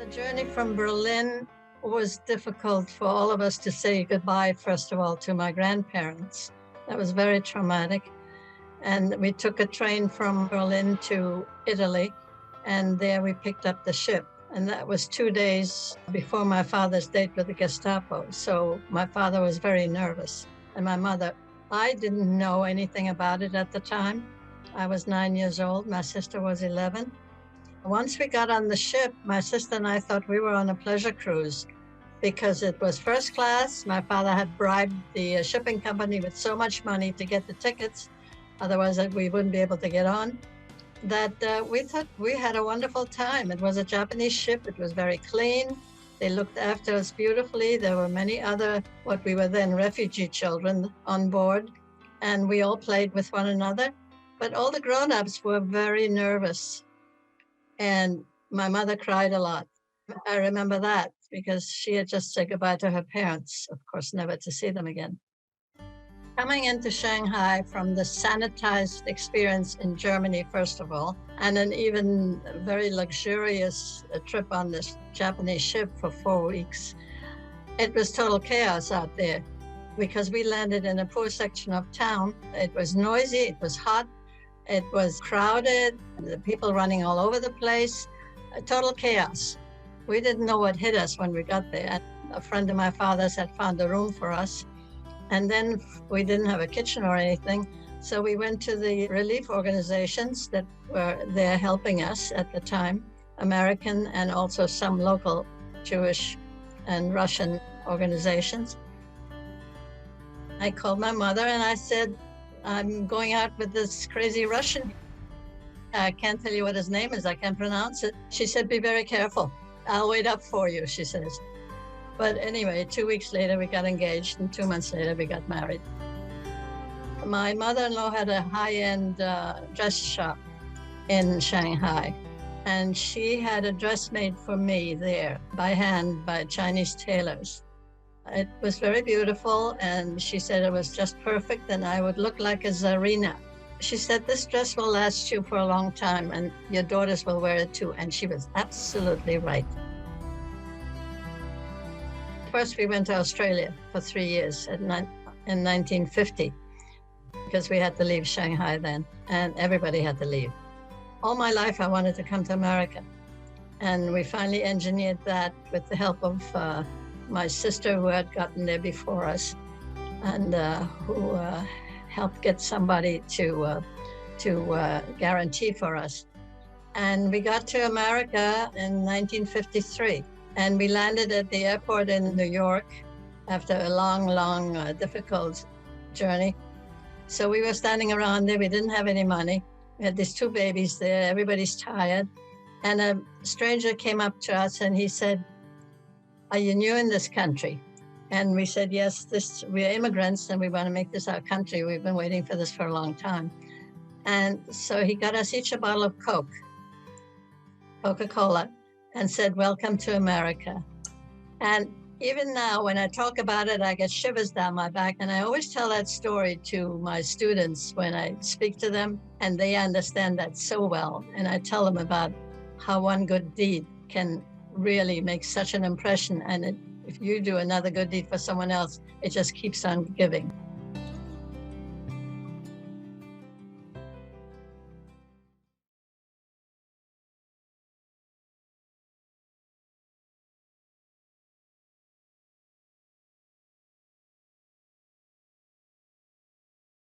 journey from Berlin was difficult for all of us to say goodbye, first of all, to my grandparents. That was very traumatic. And we took a train from Berlin to Italy, and there we picked up the ship. And that was 2 days before my father's date with the Gestapo. So my father was very nervous. And my mother, I didn't know anything about it at the time. I was 9 years old. My sister was 11. Once we got on the ship, my sister and I thought we were on a pleasure cruise because it was first class. My father had bribed the shipping company with so much money to get the tickets, otherwise we wouldn't be able to get on, that we thought we had a wonderful time. It was a Japanese ship. It was very clean. They looked after us beautifully. There were many other, what we were then refugee children on board, and we all played with one another. But all the grown-ups were very nervous. And my mother cried a lot. I remember that because she had just said goodbye to her parents, of course, never to see them again. Coming into Shanghai from the sanitized experience in Germany, first of all, and an even very luxurious trip on this Japanese ship for 4 weeks, it was total chaos out there because we landed in a poor section of town. It was noisy, it was hot, it was crowded, the people running all over the place, total chaos. We didn't know what hit us when we got there. A friend of my father's had found a room for us. And then we didn't have a kitchen or anything. So we went to the relief organizations that were there helping us at the time, American and also some local Jewish and Russian organizations. I called my mother and I said, I'm going out with this crazy Russian. I can't tell you what his name is. I can't pronounce it. She said, be very careful. I'll wait up for you, she says. But anyway, 2 weeks later, we got engaged, and 2 months later, we got married. My mother-in-law had a high-end dress shop in Shanghai, and she had a dress made for me there by hand by Chinese tailors. It was very beautiful, and she said it was just perfect, and I would look like a Tsarina. She said, this dress will last you for a long time, and your daughters will wear it too. And she was absolutely right. First, we went to Australia for 3 years in 1950, because we had to leave Shanghai then, and everybody had to leave. All my life, I wanted to come to America, and we finally engineered that with the help of my sister, who had gotten there before us, and who helped get somebody to guarantee for us. And we got to America in 1953. And we landed at the airport in New York after a long, difficult journey. So we were standing around there. We didn't have any money. We had these 2 babies there. Everybody's tired. And a stranger came up to us and he said, are you new in this country? And we said, yes, we're immigrants and we want to make this our country. We've been waiting for this for a long time. And so he got us each a bottle of Coca-Cola, and said, welcome to America. And even now, when I talk about it, I get shivers down my back. And I always tell that story to my students when I speak to them, and they understand that so well. And I tell them about how one good deed can really make such an impression. And if you do another good deed for someone else, it just keeps on giving.